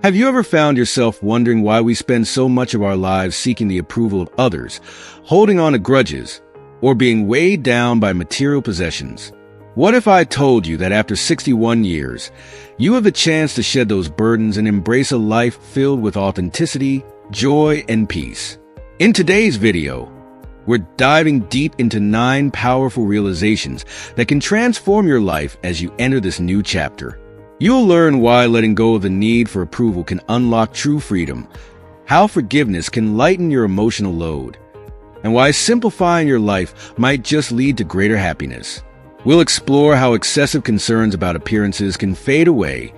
Have you ever found yourself wondering why we spend so much of our lives seeking the approval of others, holding on to grudges, or being weighed down by material possessions? What if I told you that after 61 years, you have the chance to shed those burdens and embrace a life filled with authenticity, joy, and peace? In today's video, we're diving deep into 9 powerful realizations that can transform your life as you enter this new chapter. You'll learn why letting go of the need for approval can unlock true freedom, how forgiveness can lighten your emotional load, and why simplifying your life might just lead to greater happiness. We'll explore how excessive concerns about appearances can fade away,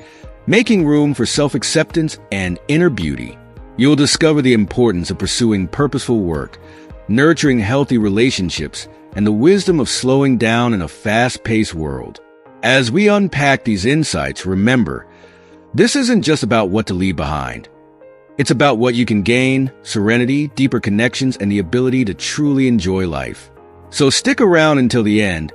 making room for self-acceptance and inner beauty. You'll discover the importance of pursuing purposeful work, nurturing healthy relationships, and the wisdom of slowing down in a fast-paced world. As we unpack these insights, remember, this isn't just about what to leave behind. It's about what you can gain, serenity, deeper connections, and the ability to truly enjoy life. So stick around until the end,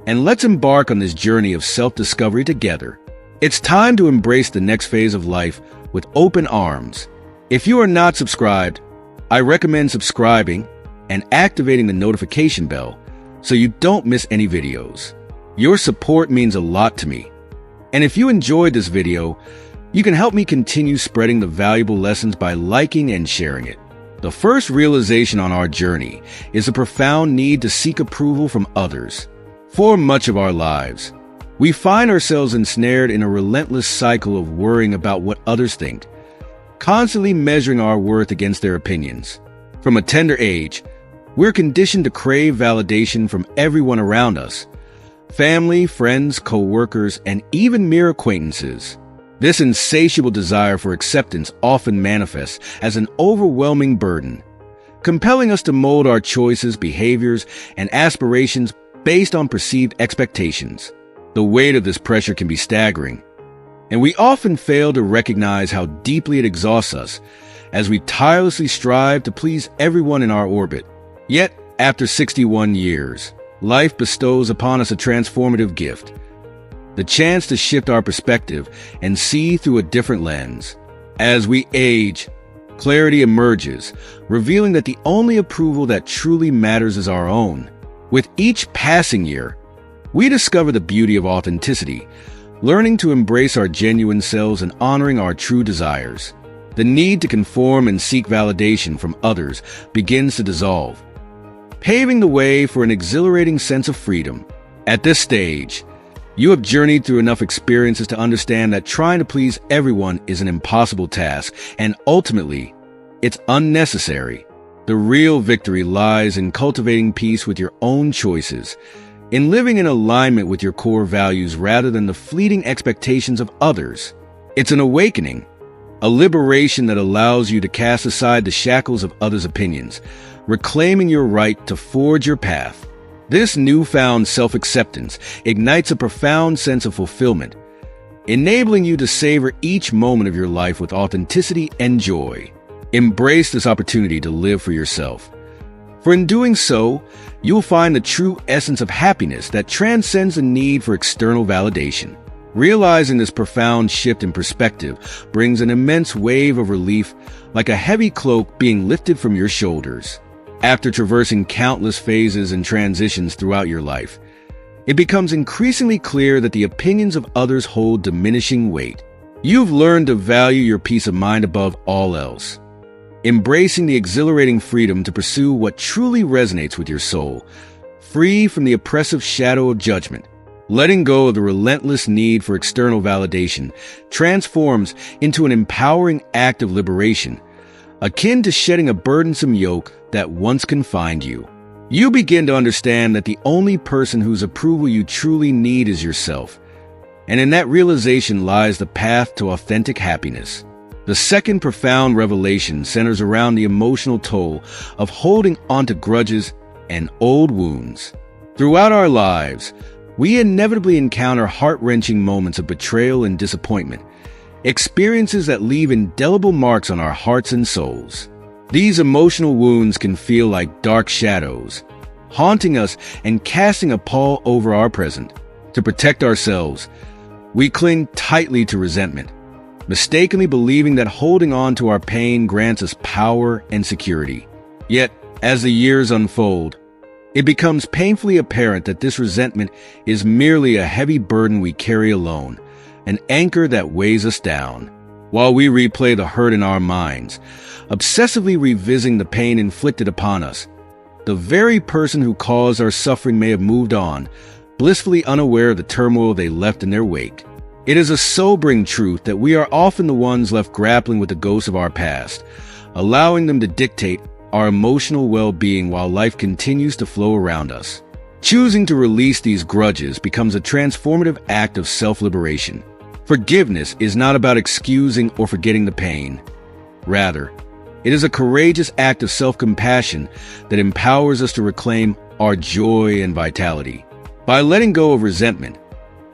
and let's embark on this journey of self-discovery together. It's time to embrace the next phase of life with open arms. If you are not subscribed, I recommend subscribing and activating the notification bell so you don't miss any videos. Your support means a lot to me. And if you enjoyed this video, you can help me continue spreading the valuable lessons by liking and sharing it. The first realization on our journey is a profound need to seek approval from others. For much of our lives, we find ourselves ensnared in a relentless cycle of worrying about what others think, constantly measuring our worth against their opinions. From a tender age, we're conditioned to crave validation from everyone around us. Family, friends, co-workers, and even mere acquaintances. This insatiable desire for acceptance often manifests as an overwhelming burden, compelling us to mold our choices, behaviors, and aspirations based on perceived expectations. The weight of this pressure can be staggering, and we often fail to recognize how deeply it exhausts us as we tirelessly strive to please everyone in our orbit. Yet, after 61 years, life bestows upon us a transformative gift, the chance to shift our perspective and see through a different lens. As we age, clarity emerges, revealing that the only approval that truly matters is our own. With each passing year, we discover the beauty of authenticity, learning to embrace our genuine selves and honoring our true desires. The need to conform and seek validation from others begins to dissolve, paving the way for an exhilarating sense of freedom. At this stage, you have journeyed through enough experiences to understand that trying to please everyone is an impossible task, and ultimately, it's unnecessary. The real victory lies in cultivating peace with your own choices, in living in alignment with your core values rather than the fleeting expectations of others. It's an awakening, a liberation that allows you to cast aside the shackles of others' opinions, reclaiming your right to forge your path. This newfound self-acceptance ignites a profound sense of fulfillment, enabling you to savor each moment of your life with authenticity and joy. Embrace this opportunity to live for yourself, for in doing so, you'll find the true essence of happiness that transcends the need for external validation. Realizing this profound shift in perspective brings an immense wave of relief, like a heavy cloak being lifted from your shoulders. After traversing countless phases and transitions throughout your life, it becomes increasingly clear that the opinions of others hold diminishing weight. You've learned to value your peace of mind above all else, embracing the exhilarating freedom to pursue what truly resonates with your soul, free from the oppressive shadow of judgment. Letting go of the relentless need for external validation transforms into an empowering act of liberation, akin to shedding a burdensome yoke that once confined you. You begin to understand that the only person whose approval you truly need is yourself, and in that realization lies the path to authentic happiness. The second profound revelation centers around the emotional toll of holding onto grudges and old wounds. Throughout our lives, we inevitably encounter heart-wrenching moments of betrayal and disappointment, experiences that leave indelible marks on our hearts and souls. These emotional wounds can feel like dark shadows, haunting us and casting a pall over our present. To protect ourselves, we cling tightly to resentment, mistakenly believing that holding on to our pain grants us power and security. Yet, as the years unfold, it becomes painfully apparent that this resentment is merely a heavy burden we carry alone, an anchor that weighs us down. While we replay the hurt in our minds, obsessively revisiting the pain inflicted upon us, the very person who caused our suffering may have moved on, blissfully unaware of the turmoil they left in their wake. It is a sobering truth that we are often the ones left grappling with the ghosts of our past, allowing them to dictate our emotional well-being while life continues to flow around us. Choosing to release these grudges becomes a transformative act of self-liberation. Forgiveness is not about excusing or forgetting the pain. Rather, it is a courageous act of self-compassion that empowers us to reclaim our joy and vitality. By letting go of resentment,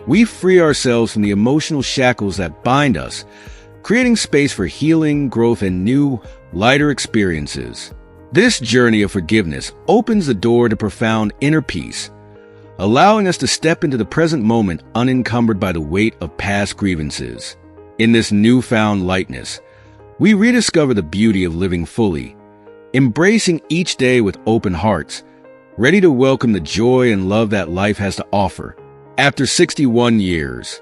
we free ourselves from the emotional shackles that bind us, creating space for healing, growth, and new, lighter experiences. This journey of forgiveness opens the door to profound inner peace, allowing us to step into the present moment unencumbered by the weight of past grievances. In this newfound lightness, we rediscover the beauty of living fully, embracing each day with open hearts, ready to welcome the joy and love that life has to offer. After 61 years,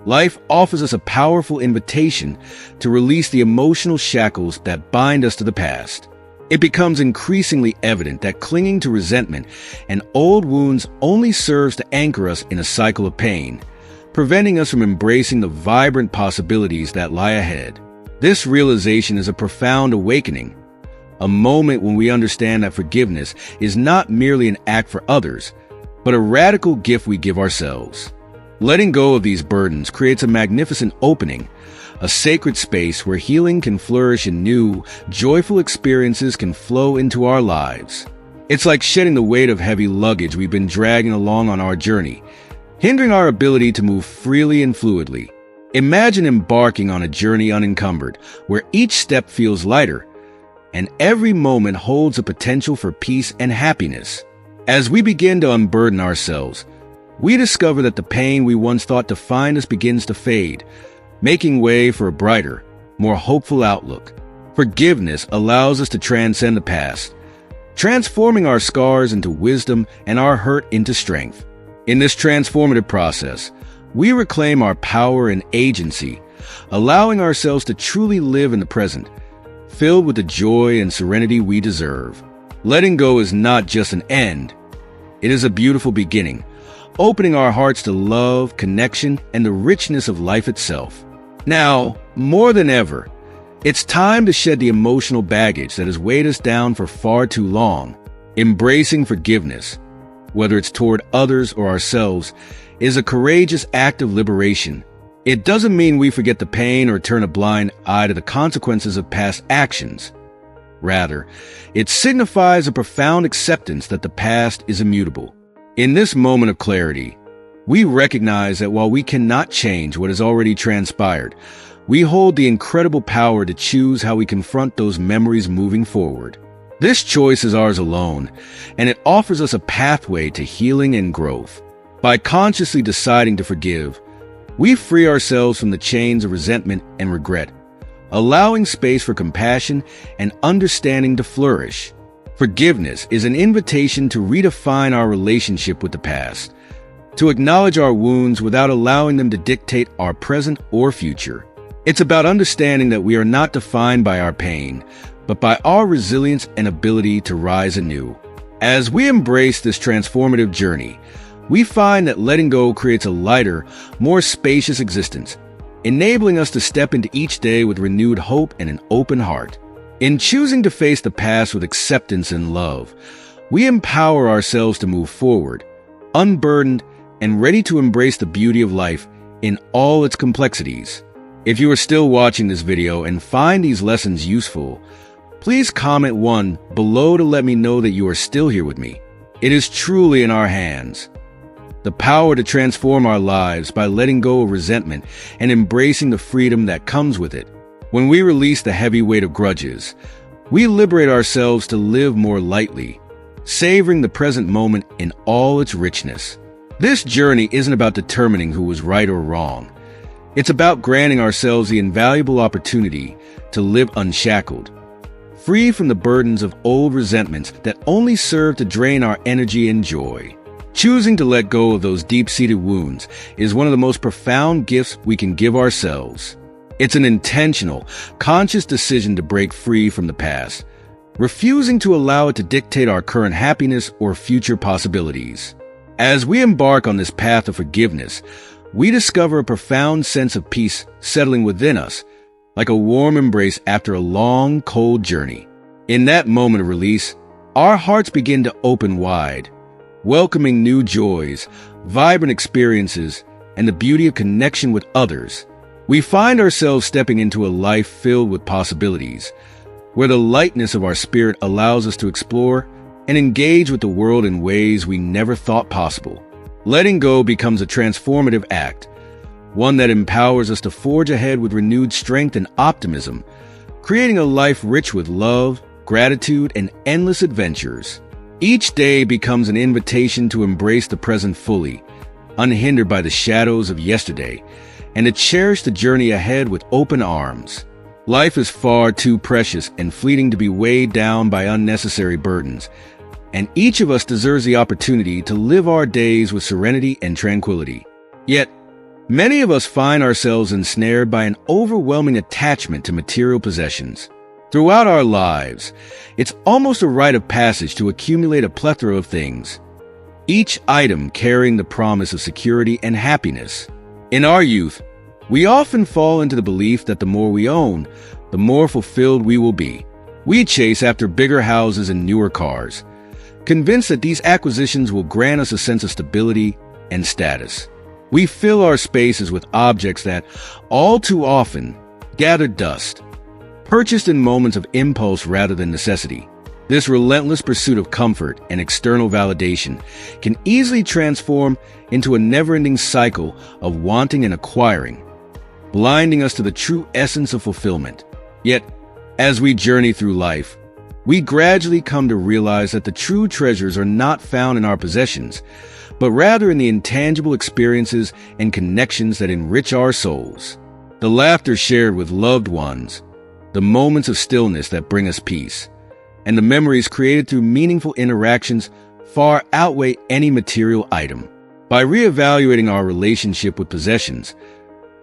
life offers us a powerful invitation to release the emotional shackles that bind us to the past. It becomes increasingly evident that clinging to resentment and old wounds only serves to anchor us in a cycle of pain, preventing us from embracing the vibrant possibilities that lie ahead. This realization is a profound awakening, a moment when we understand that forgiveness is not merely an act for others, but a radical gift we give ourselves. Letting go of these burdens creates a magnificent opening, a sacred space where healing can flourish and new, joyful experiences can flow into our lives. It's like shedding the weight of heavy luggage we've been dragging along on our journey, hindering our ability to move freely and fluidly. Imagine embarking on a journey unencumbered, where each step feels lighter, and every moment holds a potential for peace and happiness. As we begin to unburden ourselves, we discover that the pain we once thought defined us begins to fade, making way for a brighter, more hopeful outlook. Forgiveness allows us to transcend the past, transforming our scars into wisdom and our hurt into strength. In this transformative process, we reclaim our power and agency, allowing ourselves to truly live in the present, filled with the joy and serenity we deserve. Letting go is not just an end, it is a beautiful beginning, opening our hearts to love, connection, and the richness of life itself. Now, more than ever, it's time to shed the emotional baggage that has weighed us down for far too long. Embracing forgiveness, whether it's toward others or ourselves, is a courageous act of liberation. It doesn't mean we forget the pain or turn a blind eye to the consequences of past actions. Rather, it signifies a profound acceptance that the past is immutable. In this moment of clarity, we recognize that while we cannot change what has already transpired, we hold the incredible power to choose how we confront those memories moving forward. This choice is ours alone, and it offers us a pathway to healing and growth. By consciously deciding to forgive, we free ourselves from the chains of resentment and regret, allowing space for compassion and understanding to flourish. Forgiveness is an invitation to redefine our relationship with the past, to acknowledge our wounds without allowing them to dictate our present or future. It's about understanding that we are not defined by our pain, but by our resilience and ability to rise anew. As we embrace this transformative journey, we find that letting go creates a lighter, more spacious existence, enabling us to step into each day with renewed hope and an open heart. In choosing to face the past with acceptance and love, we empower ourselves to move forward, unburdened and ready to embrace the beauty of life in all its complexities. If you are still watching this video and find these lessons useful, please comment 1 below to let me know that you are still here with me. It is truly in our hands. The power to transform our lives by letting go of resentment and embracing the freedom that comes with it. When we release the heavy weight of grudges, we liberate ourselves to live more lightly, savoring the present moment in all its richness. This journey isn't about determining who was right or wrong. It's about granting ourselves the invaluable opportunity to live unshackled, free from the burdens of old resentments that only serve to drain our energy and joy. Choosing to let go of those deep-seated wounds is one of the most profound gifts we can give ourselves. It's an intentional, conscious decision to break free from the past, refusing to allow it to dictate our current happiness or future possibilities. As we embark on this path of forgiveness, we discover a profound sense of peace settling within us, like a warm embrace after a long, cold journey. In that moment of release, our hearts begin to open wide, welcoming new joys, vibrant experiences, and the beauty of connection with others. We find ourselves stepping into a life filled with possibilities, where the lightness of our spirit allows us to explore and engage with the world in ways we never thought possible. Letting go becomes a transformative act, one that empowers us to forge ahead with renewed strength and optimism, creating a life rich with love, gratitude, and endless adventures. Each day becomes an invitation to embrace the present fully, unhindered by the shadows of yesterday, and to cherish the journey ahead with open arms. Life is far too precious and fleeting to be weighed down by unnecessary burdens, and each of us deserves the opportunity to live our days with serenity and tranquility. Yet, many of us find ourselves ensnared by an overwhelming attachment to material possessions. Throughout our lives, it's almost a rite of passage to accumulate a plethora of things, each item carrying the promise of security and happiness. In our youth, we often fall into the belief that the more we own, the more fulfilled we will be. We chase after bigger houses and newer cars, convinced that these acquisitions will grant us a sense of stability and status. We fill our spaces with objects that, all too often, gather dust, purchased in moments of impulse rather than necessity. This relentless pursuit of comfort and external validation can easily transform into a never-ending cycle of wanting and acquiring, blinding us to the true essence of fulfillment. Yet, as we journey through life, we gradually come to realize that the true treasures are not found in our possessions, but rather in the intangible experiences and connections that enrich our souls. The laughter shared with loved ones, the moments of stillness that bring us peace, and the memories created through meaningful interactions far outweigh any material item. By reevaluating our relationship with possessions,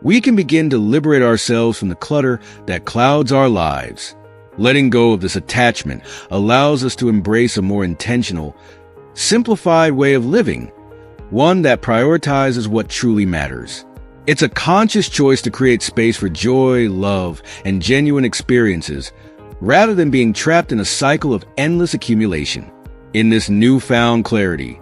we can begin to liberate ourselves from the clutter that clouds our lives. Letting go of this attachment allows us to embrace a more intentional, simplified way of living, one that prioritizes what truly matters. It's a conscious choice to create space for joy, love, and genuine experiences, rather than being trapped in a cycle of endless accumulation. In this newfound clarity,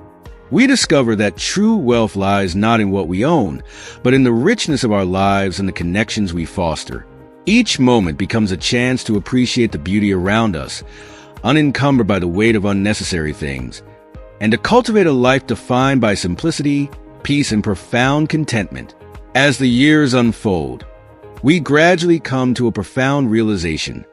we discover that true wealth lies not in what we own, but in the richness of our lives and the connections we foster. Each moment becomes a chance to appreciate the beauty around us, unencumbered by the weight of unnecessary things, and to cultivate a life defined by simplicity, peace, and profound contentment. As the years unfold, we gradually come to a profound realization.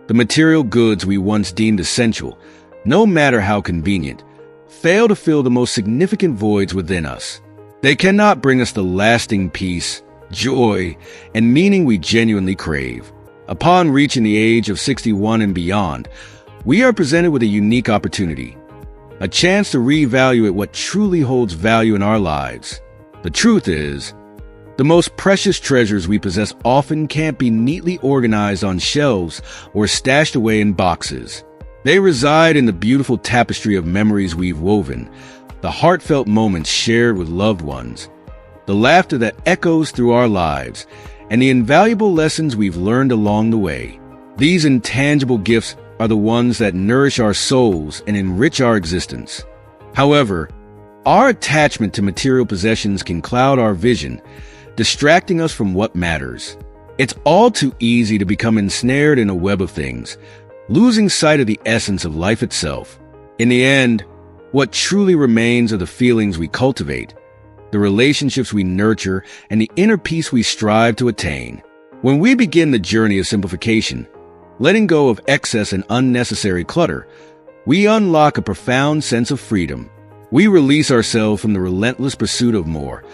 The material goods we once deemed essential, no matter how convenient, fail to fill the most significant voids within us. They cannot bring us the lasting peace, joy, and meaning we genuinely crave. Upon reaching the age of 61 and beyond, we are presented with a unique opportunity, a chance to reevaluate what truly holds value in our lives. The truth is, the most precious treasures we possess often can't be neatly organized on shelves or stashed away in boxes. They reside in the beautiful tapestry of memories we've woven, the heartfelt moments shared with loved ones, the laughter that echoes through our lives, and the invaluable lessons we've learned along the way. These intangible gifts are the ones that nourish our souls and enrich our existence. However, our attachment to material possessions can cloud our vision, distracting us from what matters. It's all too easy to become ensnared in a web of things, losing sight of the essence of life itself. In the end, what truly remains are the feelings we cultivate, the relationships we nurture, and the inner peace we strive to attain. When we begin the journey of simplification, letting go of excess and unnecessary clutter, we unlock a profound sense of freedom. We release ourselves from the relentless pursuit of more,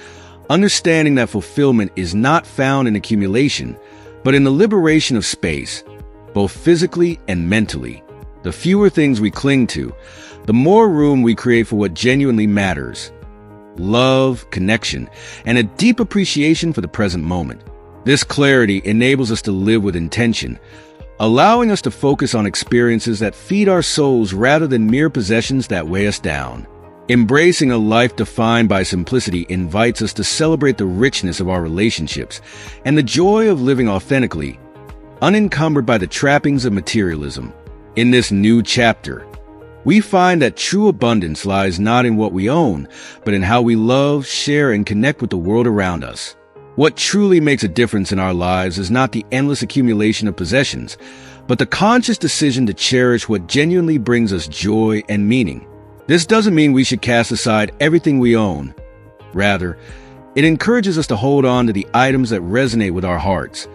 understanding that fulfillment is not found in accumulation, but in the liberation of space, both physically and mentally. The fewer things we cling to, the more room we create for what genuinely matters: love, connection, and a deep appreciation for the present moment. This clarity enables us to live with intention, allowing us to focus on experiences that feed our souls rather than mere possessions that weigh us down. Embracing a life defined by simplicity invites us to celebrate the richness of our relationships and the joy of living authentically, unencumbered by the trappings of materialism. In this new chapter, we find that true abundance lies not in what we own, but in how we love, share, and connect with the world around us. What truly makes a difference in our lives is not the endless accumulation of possessions, but the conscious decision to cherish what genuinely brings us joy and meaning. This doesn't mean we should cast aside everything we own. Rather, it encourages us to hold on to the items that resonate with our hearts,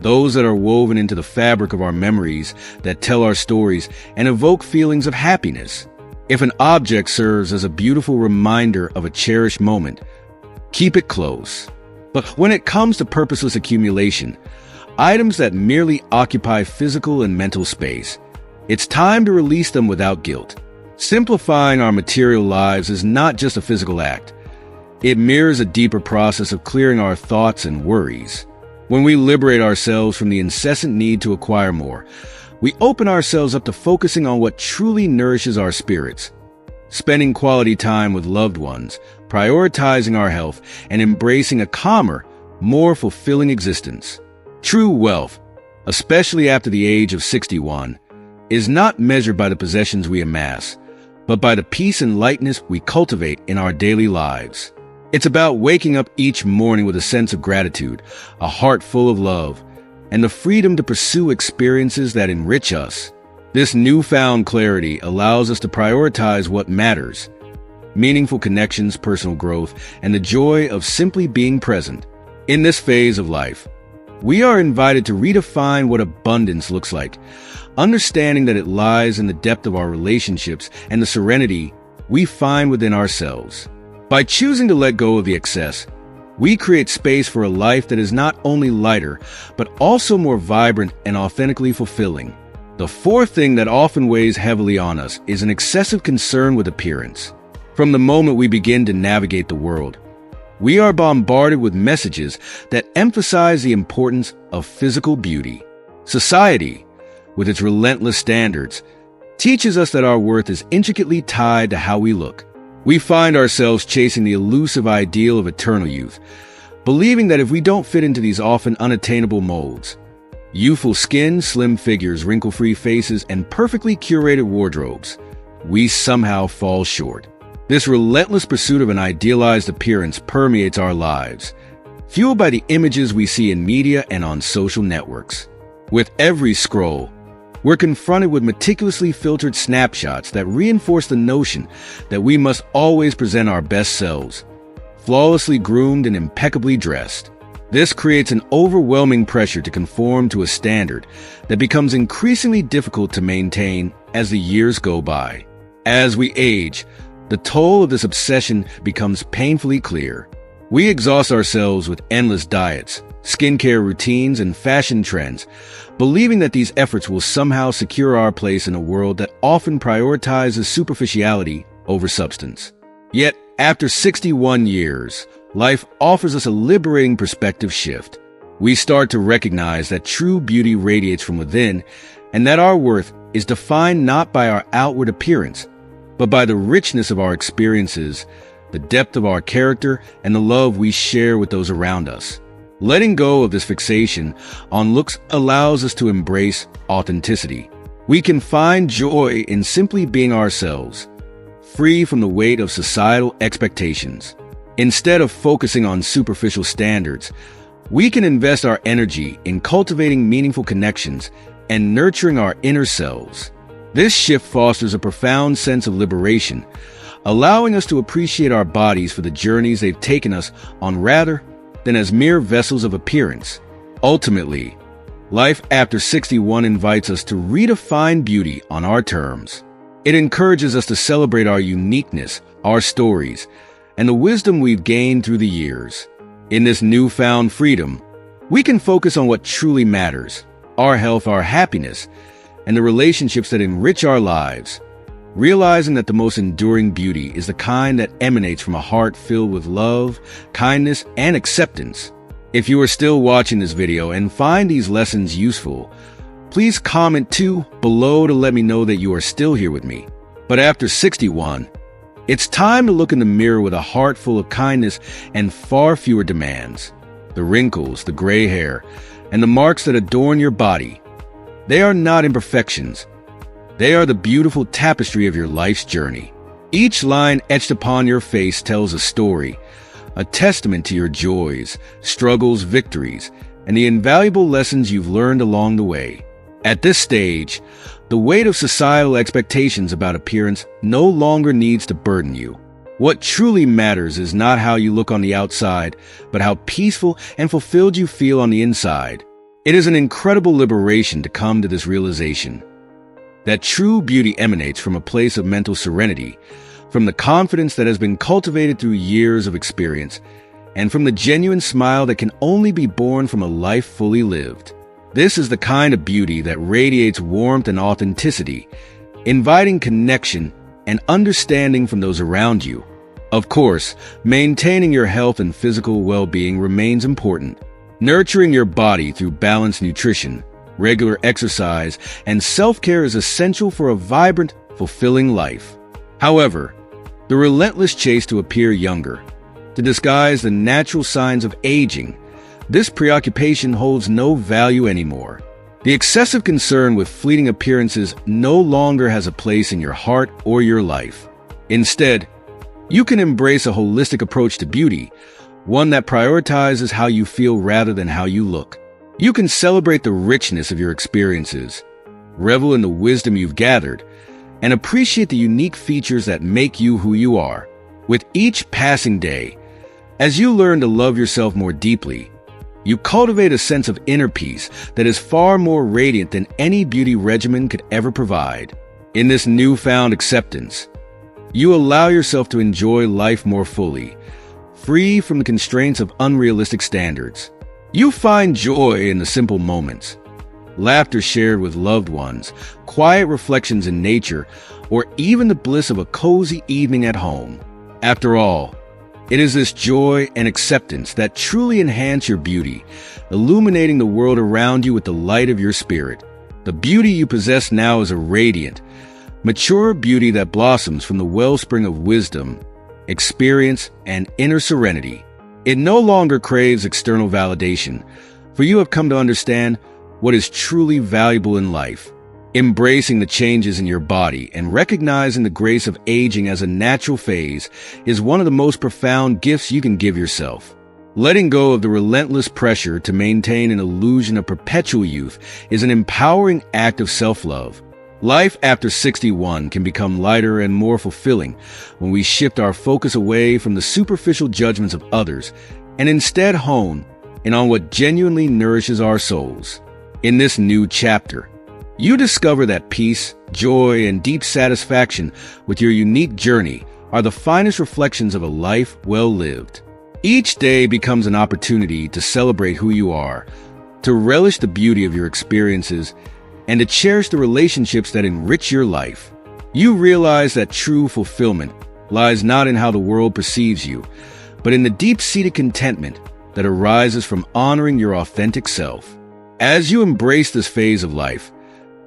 those that are woven into the fabric of our memories, that tell our stories and evoke feelings of happiness. If an object serves as a beautiful reminder of a cherished moment, keep it close. But when it comes to purposeless accumulation, items that merely occupy physical and mental space, it's time to release them without guilt. Simplifying our material lives is not just a physical act. It mirrors a deeper process of clearing our thoughts and worries. When we liberate ourselves from the incessant need to acquire more, we open ourselves up to focusing on what truly nourishes our spirits. Spending quality time with loved ones, prioritizing our health, and embracing a calmer, more fulfilling existence. True wealth, especially after the age of 61, is not measured by the possessions we amass, but by the peace and lightness we cultivate in our daily lives. It's about waking up each morning with a sense of gratitude, a heart full of love, and the freedom to pursue experiences that enrich us. This newfound clarity allows us to prioritize what matters: meaningful connections, personal growth, and the joy of simply being present. In this phase of life, we are invited to redefine what abundance looks like, understanding that it lies in the depth of our relationships and the serenity we find within ourselves. By choosing to let go of the excess, we create space for a life that is not only lighter, but also more vibrant and authentically fulfilling. The fourth thing that often weighs heavily on us is an excessive concern with appearance. From the moment we begin to navigate the world, we are bombarded with messages that emphasize the importance of physical beauty. Society, with its relentless standards, teaches us that our worth is intricately tied to how we look. We find ourselves chasing the elusive ideal of eternal youth, believing that if we don't fit into these often unattainable molds, youthful skin, slim figures, wrinkle-free faces, and perfectly curated wardrobes, we somehow fall short. This relentless pursuit of an idealized appearance permeates our lives, fueled by the images we see in media and on social networks. With every scroll, we're confronted with meticulously filtered snapshots that reinforce the notion that we must always present our best selves, flawlessly groomed and impeccably dressed. This creates an overwhelming pressure to conform to a standard that becomes increasingly difficult to maintain as the years go by. As we age, the toll of this obsession becomes painfully clear. We exhaust ourselves with endless diets, skincare routines, and fashion trends, believing that these efforts will somehow secure our place in a world that often prioritizes superficiality over substance. Yet, after 61 years, life offers us a liberating perspective shift. We start to recognize that true beauty radiates from within, and that our worth is defined not by our outward appearance, but by the richness of our experiences, the depth of our character, and the love we share with those around us. Letting go of this fixation on looks allows us to embrace authenticity. We can find joy in simply being ourselves, free from the weight of societal expectations. Instead of focusing on superficial standards, we can invest our energy in cultivating meaningful connections and nurturing our inner selves. This shift fosters a profound sense of liberation, allowing us to appreciate our bodies for the journeys they've taken us on rather than as mere vessels of appearance. Ultimately, life after 61 invites us to redefine beauty on our terms. It encourages us to celebrate our uniqueness, our stories, and the wisdom we've gained through the years. In this newfound freedom, we can focus on what truly matters: our health, our happiness, and the relationships that enrich our lives, realizing that the most enduring beauty is the kind that emanates from a heart filled with love, kindness, and acceptance. If you are still watching this video and find these lessons useful, please comment too below to let me know that you are still here with me. But after 61, it's time to look in the mirror with a heart full of kindness and far fewer demands. The wrinkles, the gray hair, and the marks that adorn your body, they are not imperfections. They are the beautiful tapestry of your life's journey. Each line etched upon your face tells a story, a testament to your joys, struggles, victories, and the invaluable lessons you've learned along the way. At this stage, the weight of societal expectations about appearance no longer needs to burden you. What truly matters is not how you look on the outside, but how peaceful and fulfilled you feel on the inside. It is an incredible liberation to come to this realization that true beauty emanates from a place of mental serenity, from the confidence that has been cultivated through years of experience, and from the genuine smile that can only be born from a life fully lived. This is the kind of beauty that radiates warmth and authenticity, inviting connection and understanding from those around you. Of course, maintaining your health and physical well-being remains important. Nurturing your body through balanced nutrition, regular exercise, and self-care is essential for a vibrant, fulfilling life. However, the relentless chase to appear younger, to disguise the natural signs of aging, this preoccupation holds no value anymore. The excessive concern with fleeting appearances no longer has a place in your heart or your life. Instead, you can embrace a holistic approach to beauty, one that prioritizes how you feel rather than how you look. You can celebrate the richness of your experiences, revel in the wisdom you've gathered, and appreciate the unique features that make you who you are. With each passing day, as you learn to love yourself more deeply, you cultivate a sense of inner peace that is far more radiant than any beauty regimen could ever provide. In this newfound acceptance, you allow yourself to enjoy life more fully, free from the constraints of unrealistic standards. You find joy in the simple moments, laughter shared with loved ones, quiet reflections in nature, or even the bliss of a cozy evening at home. After all, it is this joy and acceptance that truly enhance your beauty, illuminating the world around you with the light of your spirit. The beauty you possess now is a radiant, mature beauty that blossoms from the wellspring of wisdom, experience, and inner serenity. It no longer craves external validation, for you have come to understand what is truly valuable in life. Embracing the changes in your body and recognizing the grace of aging as a natural phase is one of the most profound gifts you can give yourself. Letting go of the relentless pressure to maintain an illusion of perpetual youth is an empowering act of self-love. Life after 61 can become lighter and more fulfilling when we shift our focus away from the superficial judgments of others and instead hone in on what genuinely nourishes our souls. In this new chapter, you discover that peace, joy, and deep satisfaction with your unique journey are the finest reflections of a life well lived. Each day becomes an opportunity to celebrate who you are, to relish the beauty of your experiences, and to cherish the relationships that enrich your life. You realize that true fulfillment lies not in how the world perceives you, but in the deep-seated contentment that arises from honoring your authentic self. As you embrace this phase of life,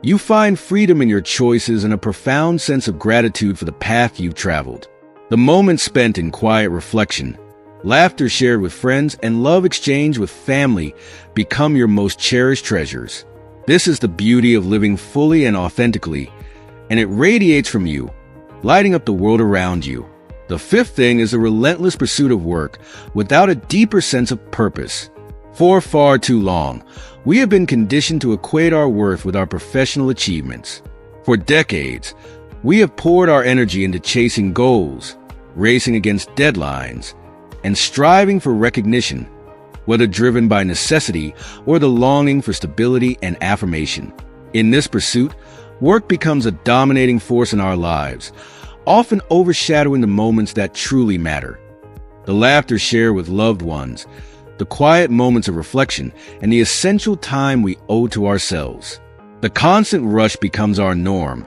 you find freedom in your choices and a profound sense of gratitude for the path you've traveled. The moments spent in quiet reflection, laughter shared with friends, and love exchanged with family become your most cherished treasures. This is the beauty of living fully and authentically, and it radiates from you, lighting up the world around you. The fifth thing is the relentless pursuit of work without a deeper sense of purpose. For far too long, we have been conditioned to equate our worth with our professional achievements. For decades, we have poured our energy into chasing goals, racing against deadlines, and striving for recognition, whether driven by necessity or the longing for stability and affirmation. In this pursuit, work becomes a dominating force in our lives, often overshadowing the moments that truly matter. the laughter shared with loved ones, the quiet moments of reflection, and the essential time we owe to ourselves. The constant rush becomes our norm,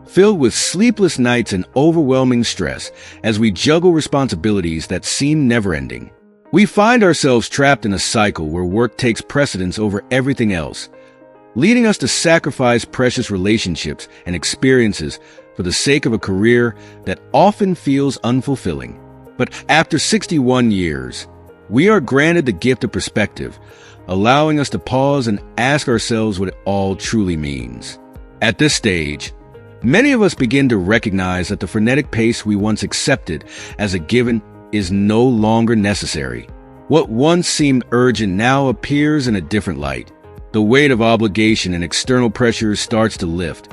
filled with sleepless nights and overwhelming stress as we juggle responsibilities that seem never-ending. We find ourselves trapped in a cycle where work takes precedence over everything else, leading us to sacrifice precious relationships and experiences for the sake of a career that often feels unfulfilling. But after 61 years, we are granted the gift of perspective, allowing us to pause and ask ourselves what it all truly means. At this stage, many of us begin to recognize that the frenetic pace we once accepted as a given is no longer necessary. What once seemed urgent now appears in a different light. The weight of obligation and external pressures starts to lift,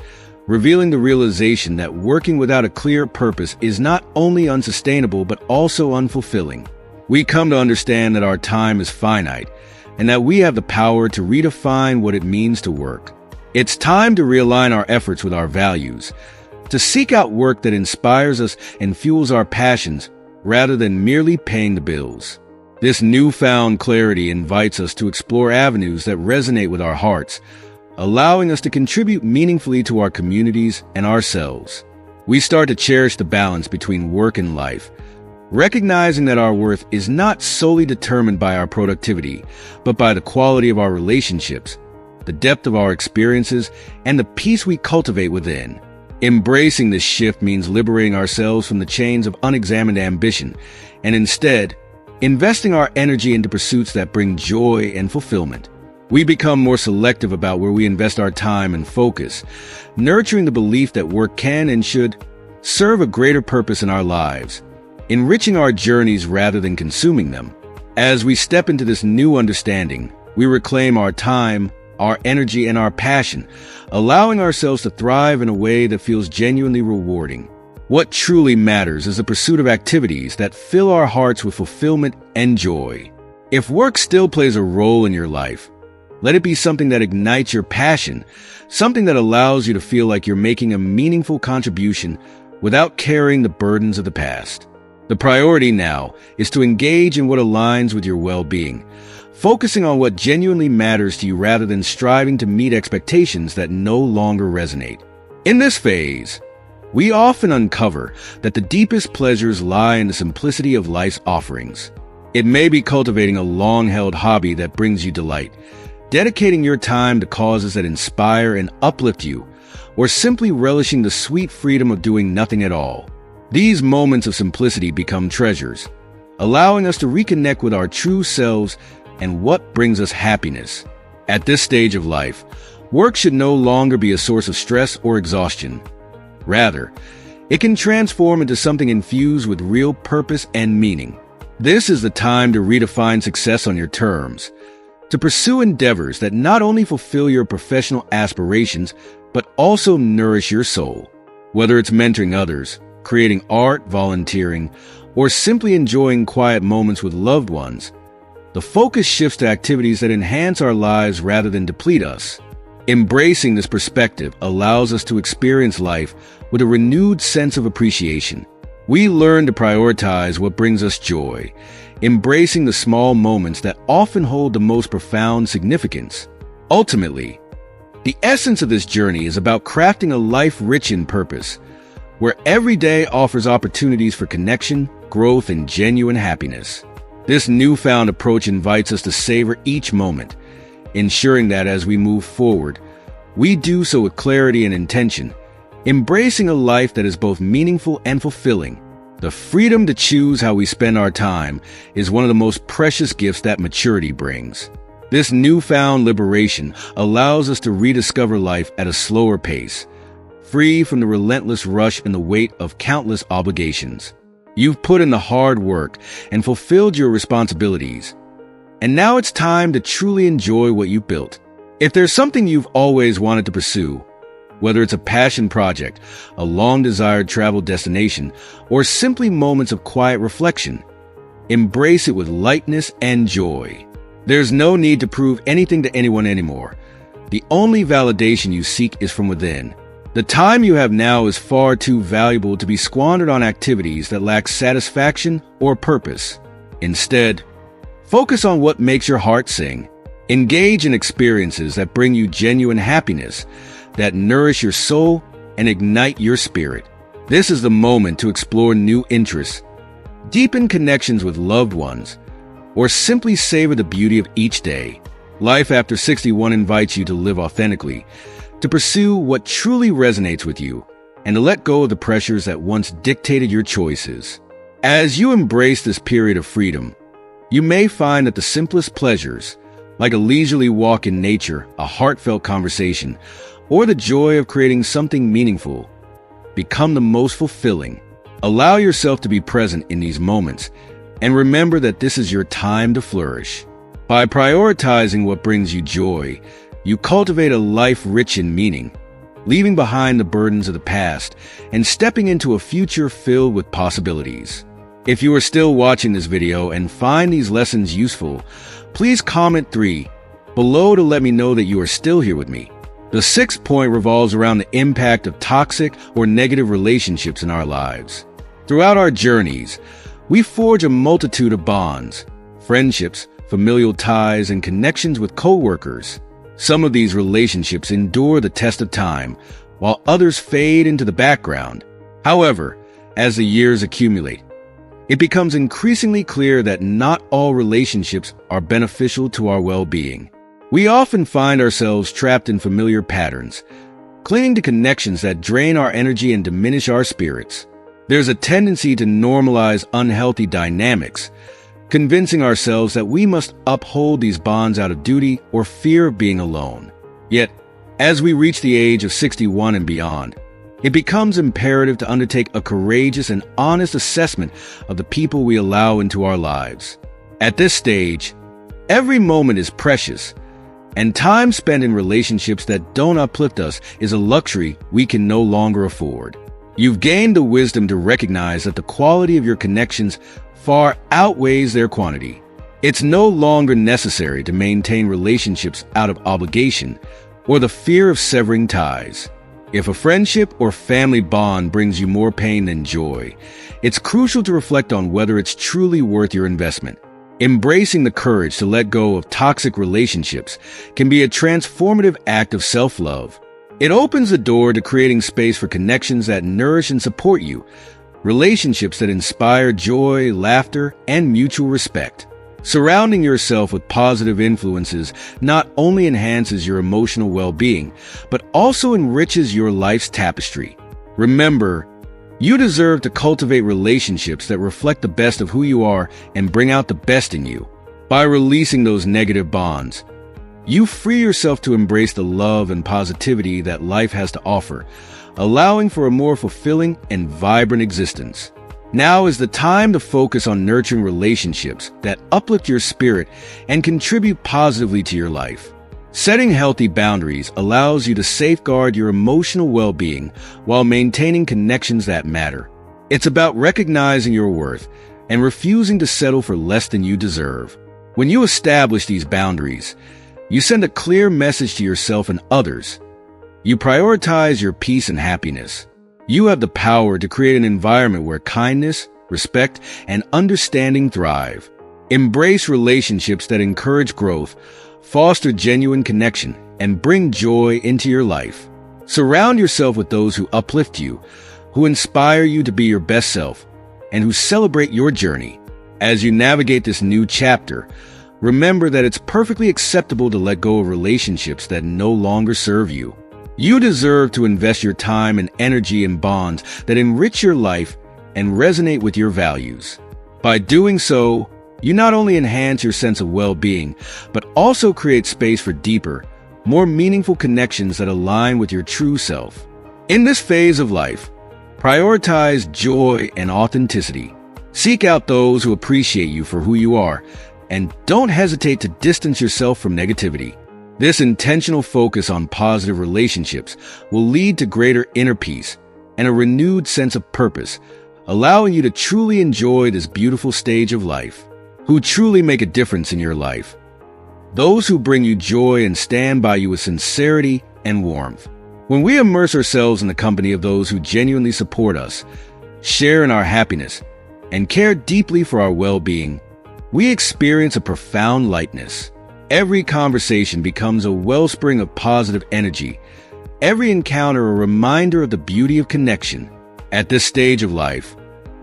revealing the realization that working without a clear purpose is not only unsustainable but also unfulfilling. We come to understand that our time is finite and that we have the power to redefine what it means to work. It's time to realign our efforts with our values, to seek out work that inspires us and fuels our passions rather than merely paying the bills. This newfound clarity invites us to explore avenues that resonate with our hearts, allowing us to contribute meaningfully to our communities and ourselves. We start to cherish the balance between work and life, recognizing that our worth is not solely determined by our productivity, but by the quality of our relationships, the depth of our experiences, and the peace we cultivate within. Embracing this shift means liberating ourselves from the chains of unexamined ambition, and instead, investing our energy into pursuits that bring joy and fulfillment. We become more selective about where we invest our time and focus, nurturing the belief that work can and should serve a greater purpose in our lives, enriching our journeys rather than consuming them. As we step into this new understanding, we reclaim our time, our energy, and our passion, allowing ourselves to thrive in a way that feels genuinely rewarding. What truly matters is the pursuit of activities that fill our hearts with fulfillment and joy. If work still plays a role in your life, let it be something that ignites your passion, something that allows you to feel like you're making a meaningful contribution without carrying the burdens of the past. The priority now is to engage in what aligns with your well-being, focusing on what genuinely matters to you rather than striving to meet expectations that no longer resonate. In this phase, we often uncover that the deepest pleasures lie in the simplicity of life's offerings. It may be cultivating a long-held hobby that brings you delight, dedicating your time to causes that inspire and uplift you, or simply relishing the sweet freedom of doing nothing at all. These moments of simplicity become treasures, allowing us to reconnect with our true selves and what brings us happiness. At this stage of life, work should no longer be a source of stress or exhaustion. Rather, it can transform into something infused with real purpose and meaning. This is the time to redefine success on your terms, to pursue endeavors that not only fulfill your professional aspirations, but also nourish your soul. Whether it's mentoring others, creating art, volunteering, or simply enjoying quiet moments with loved ones, the focus shifts to activities that enhance our lives rather than deplete us. Embracing this perspective allows us to experience life with a renewed sense of appreciation. We learn to prioritize what brings us joy, embracing the small moments that often hold the most profound significance. Ultimately, the essence of this journey is about crafting a life rich in purpose, where every day offers opportunities for connection, growth, and genuine happiness. This newfound approach invites us to savor each moment, ensuring that as we move forward, we do so with clarity and intention, embracing a life that is both meaningful and fulfilling. The freedom to choose how we spend our time is one of the most precious gifts that maturity brings. This newfound liberation allows us to rediscover life at a slower pace, free from the relentless rush and the weight of countless obligations. You've put in the hard work and fulfilled your responsibilities, and now it's time to truly enjoy what you built. If there's something you've always wanted to pursue, whether it's a passion project, a long-desired travel destination, or simply moments of quiet reflection, embrace it with lightness and joy. There's no need to prove anything to anyone anymore. The only validation you seek is from within. The time you have now is far too valuable to be squandered on activities that lack satisfaction or purpose. Instead, focus on what makes your heart sing. Engage in experiences that bring you genuine happiness, that nourish your soul and ignite your spirit. This is the moment to explore new interests, deepen connections with loved ones, or simply savor the beauty of each day. Life After 61 invites you to live authentically, to pursue what truly resonates with you, and to let go of the pressures that once dictated your choices. As you embrace this period of freedom, you may find that the simplest pleasures, like a leisurely walk in nature, a heartfelt conversation, or the joy of creating something meaningful, become the most fulfilling. Allow yourself to be present in these moments, and remember that this is your time to flourish. By prioritizing what brings you joy, you cultivate a life rich in meaning, leaving behind the burdens of the past and stepping into a future filled with possibilities. If you are still watching this video and find these lessons useful, please comment 3 below to let me know that you are still here with me. The 6th point revolves around the impact of toxic or negative relationships in our lives. Throughout our journeys, we forge a multitude of bonds, friendships, familial ties, and connections with co-workers. Some of these relationships endure the test of time, while others fade into the background. However, as the years accumulate, it becomes increasingly clear that not all relationships are beneficial to our well-being. We often find ourselves trapped in familiar patterns, clinging to connections that drain our energy and diminish our spirits. There's a tendency to normalize unhealthy dynamics, convincing ourselves that we must uphold these bonds out of duty or fear of being alone. Yet, as we reach the age of 61 and beyond, it becomes imperative to undertake a courageous and honest assessment of the people we allow into our lives. At this stage, every moment is precious, and time spent in relationships that don't uplift us is a luxury we can no longer afford. You've gained the wisdom to recognize that the quality of your connections far outweighs their quantity. It's no longer necessary to maintain relationships out of obligation or the fear of severing ties. If a friendship or family bond brings you more pain than joy, it's crucial to reflect on whether it's truly worth your investment. Embracing the courage to let go of toxic relationships can be a transformative act of self-love. It opens the door to creating space for connections that nourish and support you, relationships that inspire joy, laughter, and mutual respect. Surrounding yourself with positive influences not only enhances your emotional well-being, but also enriches your life's tapestry. Remember, you deserve to cultivate relationships that reflect the best of who you are and bring out the best in you. By releasing those negative bonds, you free yourself to embrace the love and positivity that life has to offer, allowing for a more fulfilling and vibrant existence. Now is the time to focus on nurturing relationships that uplift your spirit and contribute positively to your life. Setting healthy boundaries allows you to safeguard your emotional well-being while maintaining connections that matter. It's about recognizing your worth and refusing to settle for less than you deserve. When you establish these boundaries, you send a clear message to yourself and others. You prioritize your peace and happiness. You have the power to create an environment where kindness, respect, and understanding thrive. Embrace relationships that encourage growth, foster genuine connection, and bring joy into your life. Surround yourself with those who uplift you, who inspire you to be your best self, and who celebrate your journey. As you navigate this new chapter, remember that it's perfectly acceptable to let go of relationships that no longer serve you. You deserve to invest your time and energy in bonds that enrich your life and resonate with your values. By doing so, you not only enhance your sense of well-being, but also create space for deeper, more meaningful connections that align with your true self. In this phase of life, prioritize joy and authenticity. Seek out those who appreciate you for who you are, and don't hesitate to distance yourself from negativity. This intentional focus on positive relationships will lead to greater inner peace and a renewed sense of purpose, allowing you to truly enjoy this beautiful stage of life. Who truly make a difference in your life. Those who bring you joy and stand by you with sincerity and warmth. When we immerse ourselves in the company of those who genuinely support us, share in our happiness, and care deeply for our well-being, we experience a profound lightness. Every conversation becomes a wellspring of positive energy. Every encounter a reminder of the beauty of connection. At this stage of life,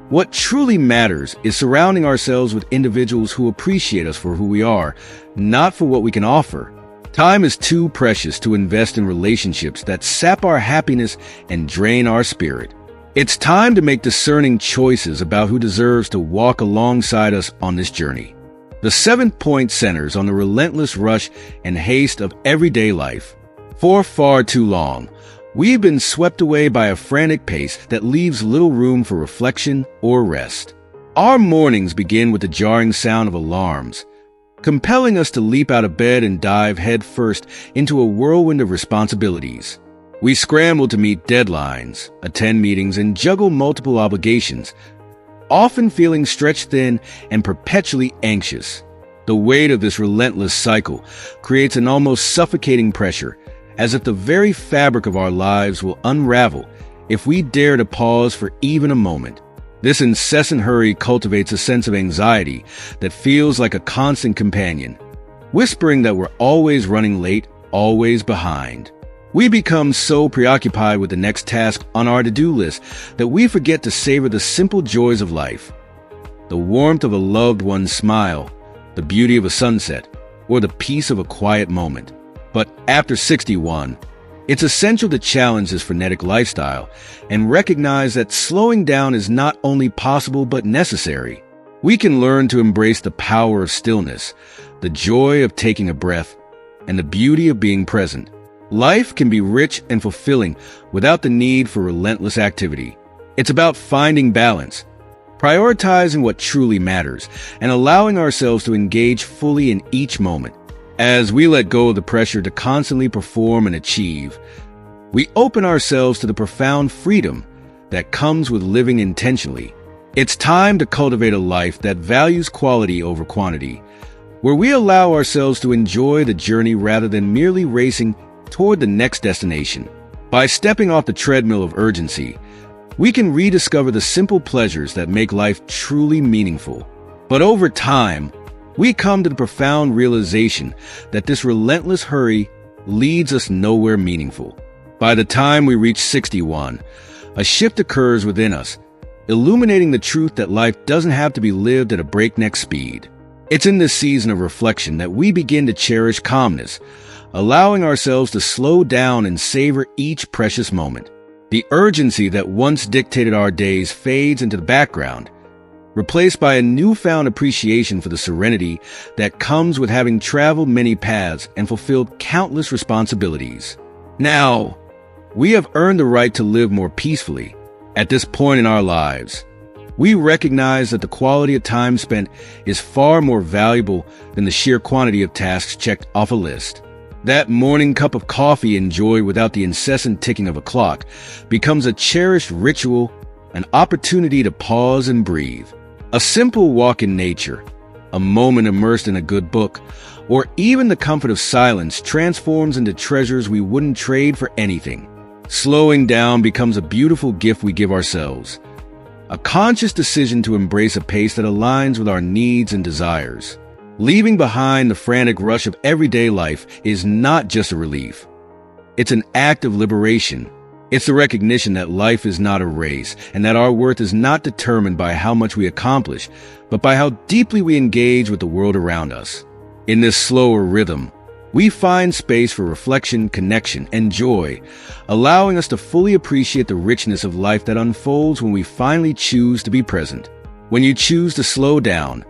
what truly matters is surrounding ourselves with individuals who appreciate us for who we are, not for what we can offer. Time is too precious to invest in relationships that sap our happiness and drain our spirit. It's time to make discerning choices about who deserves to walk alongside us on this journey. The seventh point centers on the relentless rush and haste of everyday life. For far too long, we've been swept away by a frantic pace that leaves little room for reflection or rest. Our mornings begin with the jarring sound of alarms, compelling us to leap out of bed and dive headfirst into a whirlwind of responsibilities. We scramble to meet deadlines, attend meetings, and juggle multiple obligations, often feeling stretched thin and perpetually anxious. The weight of this relentless cycle creates an almost suffocating pressure, as if the very fabric of our lives will unravel if we dare to pause for even a moment. This incessant hurry cultivates a sense of anxiety that feels like a constant companion, whispering that we're always running late, always behind. We become so preoccupied with the next task on our to-do list that we forget to savor the simple joys of life. The warmth of a loved one's smile, the beauty of a sunset, or the peace of a quiet moment. But after 61, it's essential to challenge this frenetic lifestyle and recognize that slowing down is not only possible but necessary. We can learn to embrace the power of stillness, the joy of taking a breath, and the beauty of being present. Life can be rich and fulfilling without the need for relentless activity. It's about finding balance, prioritizing what truly matters, and allowing ourselves to engage fully in each moment. As we let go of the pressure to constantly perform and achieve, we open ourselves to the profound freedom that comes with living intentionally. It's time to cultivate a life that values quality over quantity, where we allow ourselves to enjoy the journey rather than merely racing toward the next destination. By stepping off the treadmill of urgency, we can rediscover the simple pleasures that make life truly meaningful. But over time, we come to the profound realization that this relentless hurry leads us nowhere meaningful. By the time we reach 61, a shift occurs within us, illuminating the truth that life doesn't have to be lived at a breakneck speed. It's in this season of reflection that we begin to cherish calmness, allowing ourselves to slow down and savor each precious moment. The urgency that once dictated our days fades into the background, replaced by a newfound appreciation for the serenity that comes with having traveled many paths and fulfilled countless responsibilities. Now, we have earned the right to live more peacefully. At this point in our lives, we recognize that the quality of time spent is far more valuable than the sheer quantity of tasks checked off a list. That morning cup of coffee enjoyed without the incessant ticking of a clock becomes a cherished ritual, an opportunity to pause and breathe. A simple walk in nature, a moment immersed in a good book, or even the comfort of silence transforms into treasures we wouldn't trade for anything. Slowing down becomes a beautiful gift we give ourselves, a conscious decision to embrace a pace that aligns with our needs and desires. Leaving behind the frantic rush of everyday life is not just a relief. It's an act of liberation. It's the recognition that life is not a race and that our worth is not determined by how much we accomplish, but by how deeply we engage with the world around us. In this slower rhythm, we find space for reflection, connection, and joy, allowing us to fully appreciate the richness of life that unfolds when we finally choose to be present. When you choose to slow down,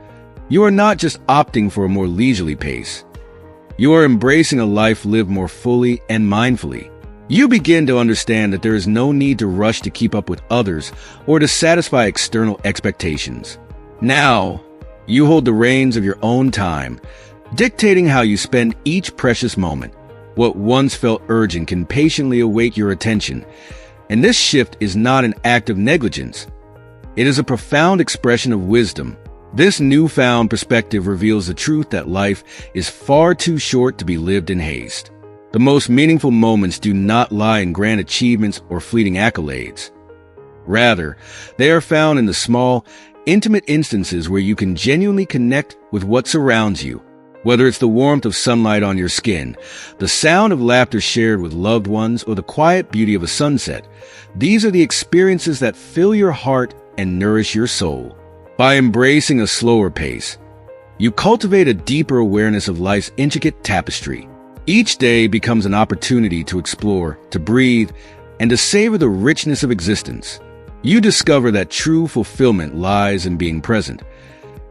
you are not just opting for a more leisurely pace. You are embracing a life lived more fully and mindfully. You begin to understand that there is no need to rush to keep up with others or to satisfy external expectations. Now, you hold the reins of your own time, dictating how you spend each precious moment. What once felt urgent can patiently await your attention, and this shift is not an act of negligence. It is a profound expression of wisdom. This newfound perspective reveals the truth that life is far too short to be lived in haste. The most meaningful moments do not lie in grand achievements or fleeting accolades. Rather, they are found in the small, intimate instances where you can genuinely connect with what surrounds you. Whether it's the warmth of sunlight on your skin, the sound of laughter shared with loved ones, or the quiet beauty of a sunset, these are the experiences that fill your heart and nourish your soul. By embracing a slower pace, you cultivate a deeper awareness of life's intricate tapestry. Each day becomes an opportunity to explore, to breathe, and to savor the richness of existence. You discover that true fulfillment lies in being present,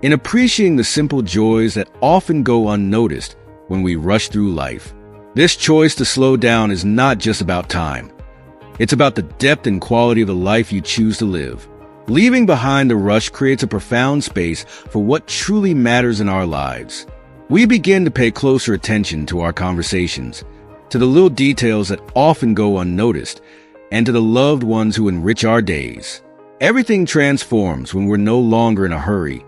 in appreciating the simple joys that often go unnoticed when we rush through life. This choice to slow down is not just about time. It's about the depth and quality of the life you choose to live. Leaving behind the rush creates a profound space for what truly matters in our lives. We begin to pay closer attention to our conversations, to the little details that often go unnoticed, and to the loved ones who enrich our days. Everything transforms when we're no longer in a hurry.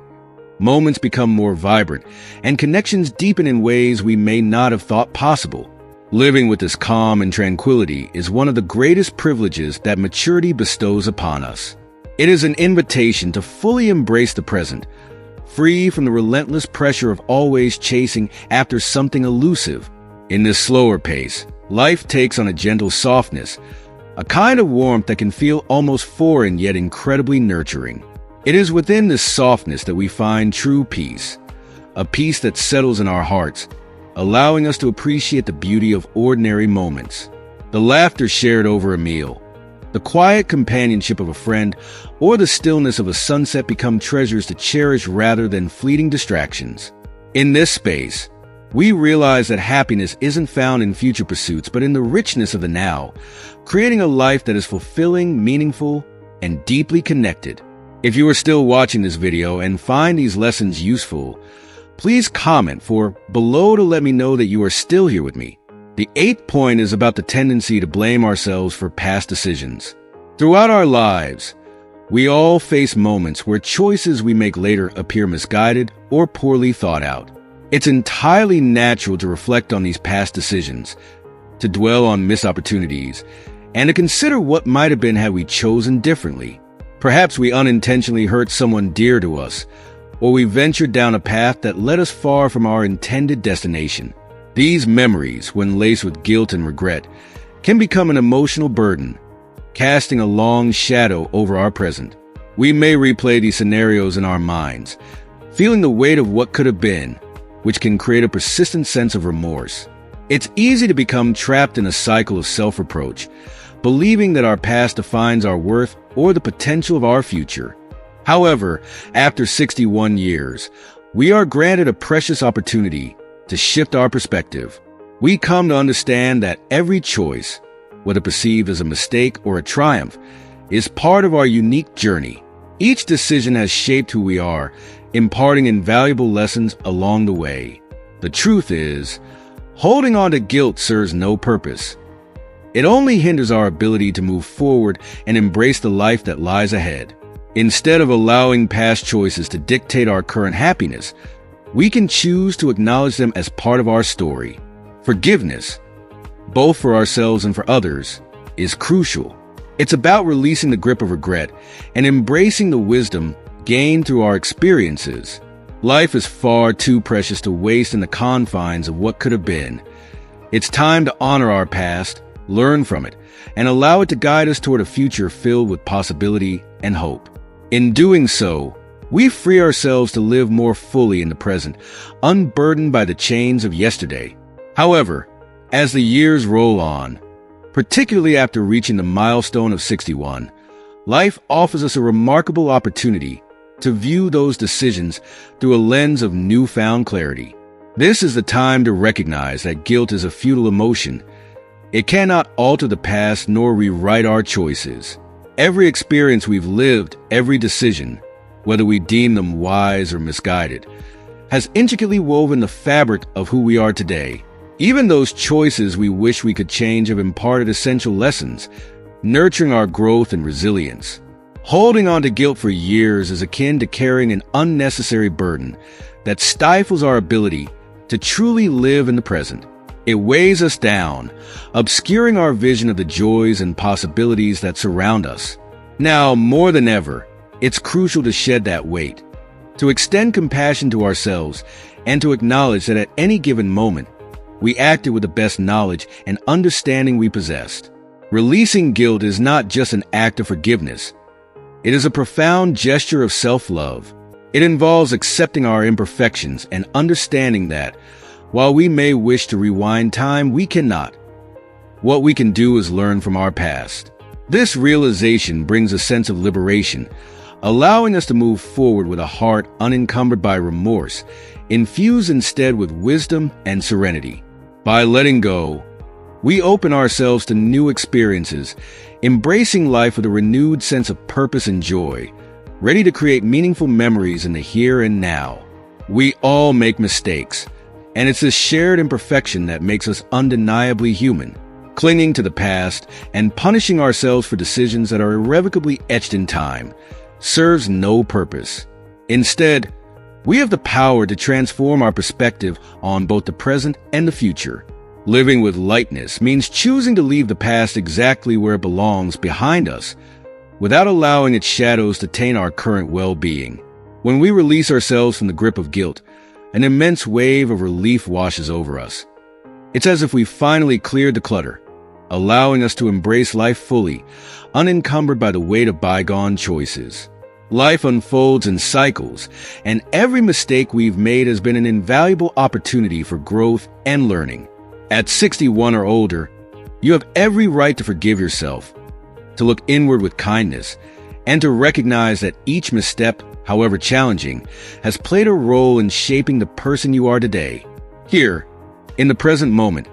Moments become more vibrant, and connections deepen in ways we may not have thought possible. Living with this calm and tranquility is one of the greatest privileges that maturity bestows upon us. It is an invitation to fully embrace the present, free from the relentless pressure of always chasing after something elusive. In this slower pace, life takes on a gentle softness, a kind of warmth that can feel almost foreign yet incredibly nurturing. It is within this softness that we find true peace, a peace that settles in our hearts, allowing us to appreciate the beauty of ordinary moments. The laughter shared over a meal, the quiet companionship of a friend, or the stillness of a sunset become treasures to cherish rather than fleeting distractions. In this space, we realize that happiness isn't found in future pursuits, but in the richness of the now, creating a life that is fulfilling, meaningful, and deeply connected. If you are still watching this video and find these lessons useful, please comment below to let me know that you are still here with me. The 8th point is about the tendency to blame ourselves for past decisions. Throughout our lives, we all face moments where choices we make later appear misguided or poorly thought out. It's entirely natural to reflect on these past decisions, to dwell on missed opportunities, and to consider what might have been had we chosen differently. Perhaps we unintentionally hurt someone dear to us, or we ventured down a path that led us far from our intended destination. These memories, when laced with guilt and regret, can become an emotional burden, casting a long shadow over our present. We may replay these scenarios in our minds, feeling the weight of what could have been, which can create a persistent sense of remorse. It's easy to become trapped in a cycle of self-reproach, believing that our past defines our worth or the potential of our future. However, after 61 years, we are granted a precious opportunity to shift our perspective. We come to understand that every choice, whether perceived as a mistake or a triumph, is part of our unique journey. Each decision has shaped who we are, imparting invaluable lessons along the way. The truth is, holding on to guilt serves no purpose. It only hinders our ability to move forward and embrace the life that lies ahead. Instead of allowing past choices to dictate our current happiness, we can choose to acknowledge them as part of our story. Forgiveness, both for ourselves and for others, is crucial. It's about releasing the grip of regret and embracing the wisdom gained through our experiences. Life is far too precious to waste in the confines of what could have been. It's time to honor our past, learn from it, and allow it to guide us toward a future filled with possibility and hope. In doing so, we free ourselves to live more fully in the present, unburdened by the chains of yesterday. However, as the years roll on, particularly after reaching the milestone of 61, life offers us a remarkable opportunity to view those decisions through a lens of newfound clarity. This is the time to recognize that guilt is a futile emotion. It cannot alter the past nor rewrite our choices. Every experience we've lived, every decision, whether we deem them wise or misguided, has intricately woven the fabric of who we are today. Even those choices we wish we could change have imparted essential lessons, nurturing our growth and resilience. Holding on to guilt for years is akin to carrying an unnecessary burden that stifles our ability to truly live in the present. It weighs us down, obscuring our vision of the joys and possibilities that surround us. Now, more than ever, it's crucial to shed that weight, to extend compassion to ourselves, and to acknowledge that at any given moment, we acted with the best knowledge and understanding we possessed. Releasing guilt is not just an act of forgiveness. It is a profound gesture of self-love. It involves accepting our imperfections and understanding that, while we may wish to rewind time, we cannot. What we can do is learn from our past. This realization brings a sense of liberation, allowing us to move forward with a heart unencumbered by remorse, infused instead with wisdom and serenity. By letting go, we open ourselves to new experiences, embracing life with a renewed sense of purpose and joy, ready to create meaningful memories in the here and now. We all make mistakes, and it's this shared imperfection that makes us undeniably human. Clinging to the past and punishing ourselves for decisions that are irrevocably etched in time serves no purpose. Instead, we have the power to transform our perspective on both the present and the future. Living with lightness means choosing to leave the past exactly where it belongs behind us, without allowing its shadows to taint our current well-being. When we release ourselves from the grip of guilt, an immense wave of relief washes over us. It's as if we finally cleared the clutter, allowing us to embrace life fully, unencumbered by the weight of bygone choices. Life unfolds in cycles, and every mistake we've made has been an invaluable opportunity for growth and learning. At 61 or older, you have every right to forgive yourself, to look inward with kindness, and to recognize that each misstep, however challenging, has played a role in shaping the person you are today. Here, in the present moment,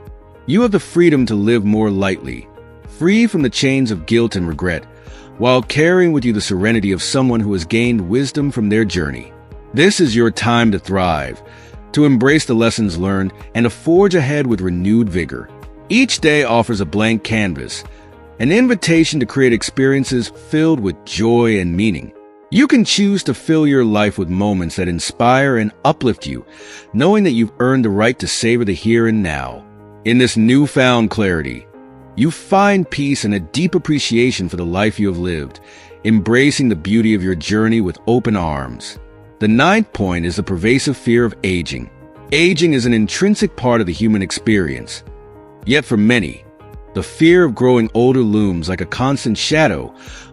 you have the freedom to live more lightly, free from the chains of guilt and regret, while carrying with you the serenity of someone who has gained wisdom from their journey. This is your time to thrive, to embrace the lessons learned, and to forge ahead with renewed vigor. Each day offers a blank canvas, an invitation to create experiences filled with joy and meaning. You can choose to fill your life with moments that inspire and uplift you, knowing that you've earned the right to savor the here and now. In this newfound clarity, you find peace and a deep appreciation for the life you have lived, embracing the beauty of your journey with open arms. The ninth point is the pervasive fear of aging. Aging is an intrinsic part of the human experience. Yet for many, the fear of growing older looms like a constant shadow,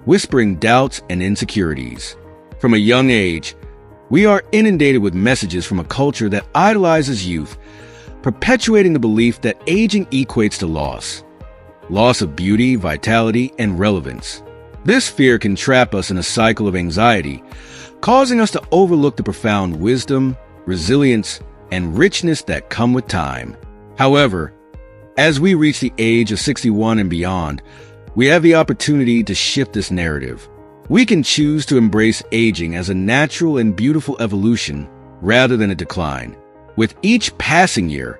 whispering doubts and insecurities. From a young age, we are inundated with messages from a culture that idolizes youth, perpetuating the belief that aging equates to loss of beauty, vitality, and relevance. This fear can trap us in a cycle of anxiety, causing us to overlook the profound wisdom, resilience, and richness that come with time. However, as we reach the age of 61 and beyond, we have the opportunity to shift this narrative. We can choose to embrace aging as a natural and beautiful evolution rather than a decline. With each passing year,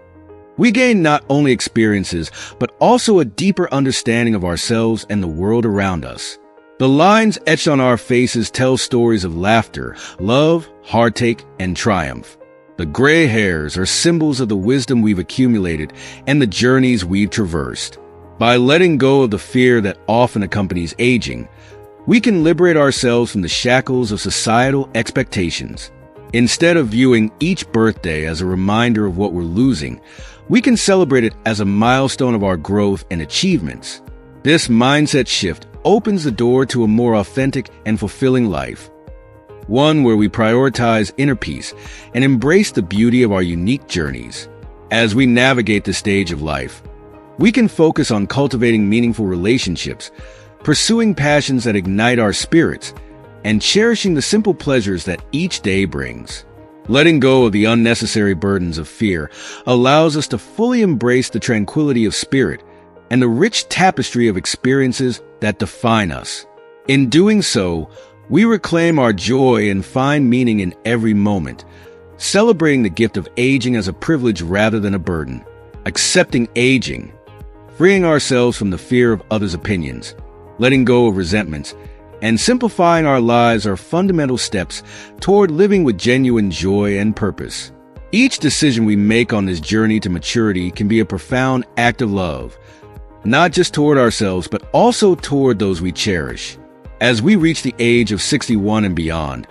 we gain not only experiences, but also a deeper understanding of ourselves and the world around us. The lines etched on our faces tell stories of laughter, love, heartache, and triumph. The gray hairs are symbols of the wisdom we've accumulated and the journeys we've traversed. By letting go of the fear that often accompanies aging, we can liberate ourselves from the shackles of societal expectations. Instead of viewing each birthday as a reminder of what we're losing, we can celebrate it as a milestone of our growth and achievements. This mindset shift opens the door to a more authentic and fulfilling life, one where we prioritize inner peace and embrace the beauty of our unique journeys. As we navigate this stage of life, we can focus on cultivating meaningful relationships, pursuing passions that ignite our spirits, and cherishing the simple pleasures that each day brings. Letting go of the unnecessary burdens of fear allows us to fully embrace the tranquility of spirit and the rich tapestry of experiences that define us. In doing so, we reclaim our joy and find meaning in every moment, celebrating the gift of aging as a privilege rather than a burden. Accepting aging, freeing ourselves from the fear of others' opinions, letting go of resentments, and simplifying our lives are fundamental steps toward living with genuine joy and purpose. Each decision we make on this journey to maturity can be a profound act of love, not just toward ourselves, but also toward those we cherish. As we reach the age of 61 and beyond,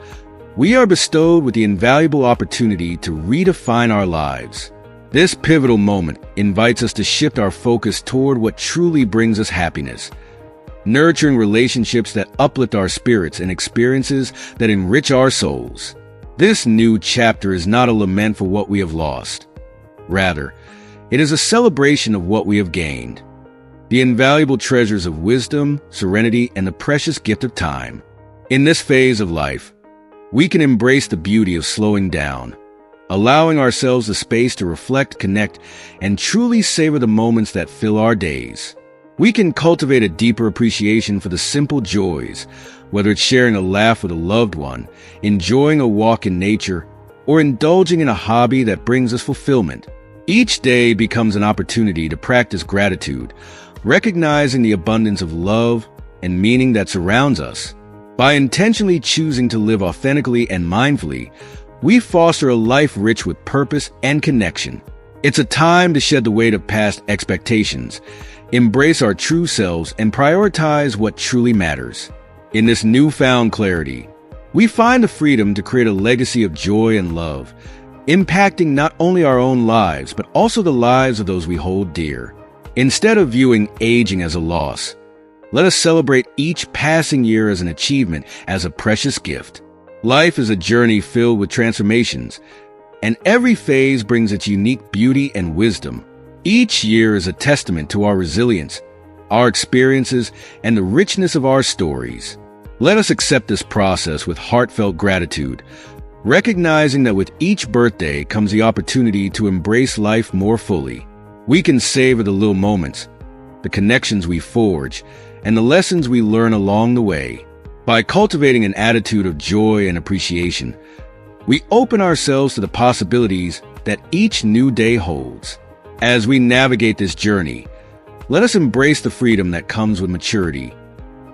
we are bestowed with the invaluable opportunity to redefine our lives. This pivotal moment invites us to shift our focus toward what truly brings us happiness, nurturing relationships that uplift our spirits and experiences that enrich our souls. This new chapter is not a lament for what we have lost. Rather, it is a celebration of what we have gained. The invaluable treasures of wisdom, serenity, and the precious gift of time. In this phase of life, we can embrace the beauty of slowing down, allowing ourselves the space to reflect, connect, and truly savor the moments that fill our days. We can cultivate a deeper appreciation for the simple joys, whether it's sharing a laugh with a loved one, enjoying a walk in nature, or indulging in a hobby that brings us fulfillment. Each day becomes an opportunity to practice gratitude, recognizing the abundance of love and meaning that surrounds us. By intentionally choosing to live authentically and mindfully, we foster a life rich with purpose and connection. It's a time to shed the weight of past expectations, embrace our true selves, and prioritize what truly matters. In this newfound clarity, we find the freedom to create a legacy of joy and love, impacting not only our own lives, but also the lives of those we hold dear. Instead of viewing aging as a loss, let us celebrate each passing year as an achievement, as a precious gift. Life is a journey filled with transformations, and every phase brings its unique beauty and wisdom. Each year is a testament to our resilience, our experiences, and the richness of our stories. Let us accept this process with heartfelt gratitude, recognizing that with each birthday comes the opportunity to embrace life more fully. We can savor the little moments, the connections we forge, and the lessons we learn along the way. By cultivating an attitude of joy and appreciation, we open ourselves to the possibilities that each new day holds. As we navigate this journey, let us embrace the freedom that comes with maturity,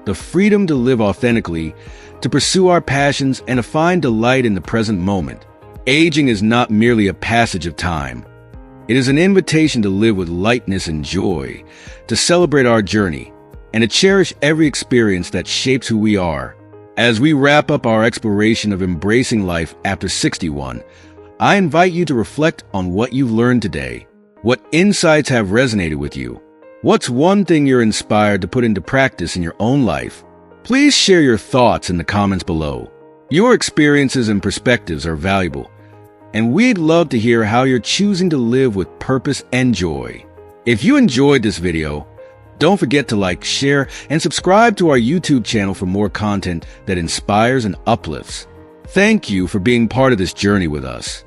the freedom to live authentically, to pursue our passions, and to find delight in the present moment. Aging is not merely a passage of time. It is an invitation to live with lightness and joy, to celebrate our journey, and to cherish every experience that shapes who we are. As we wrap up our exploration of embracing life after 61, I invite you to reflect on what you've learned today. What insights have resonated with you? What's one thing you're inspired to put into practice in your own life? Please share your thoughts in the comments below. Your experiences and perspectives are valuable, and we'd love to hear how you're choosing to live with purpose and joy. If you enjoyed this video, don't forget to like, share, and subscribe to our YouTube channel for more content that inspires and uplifts. Thank you for being part of this journey with us.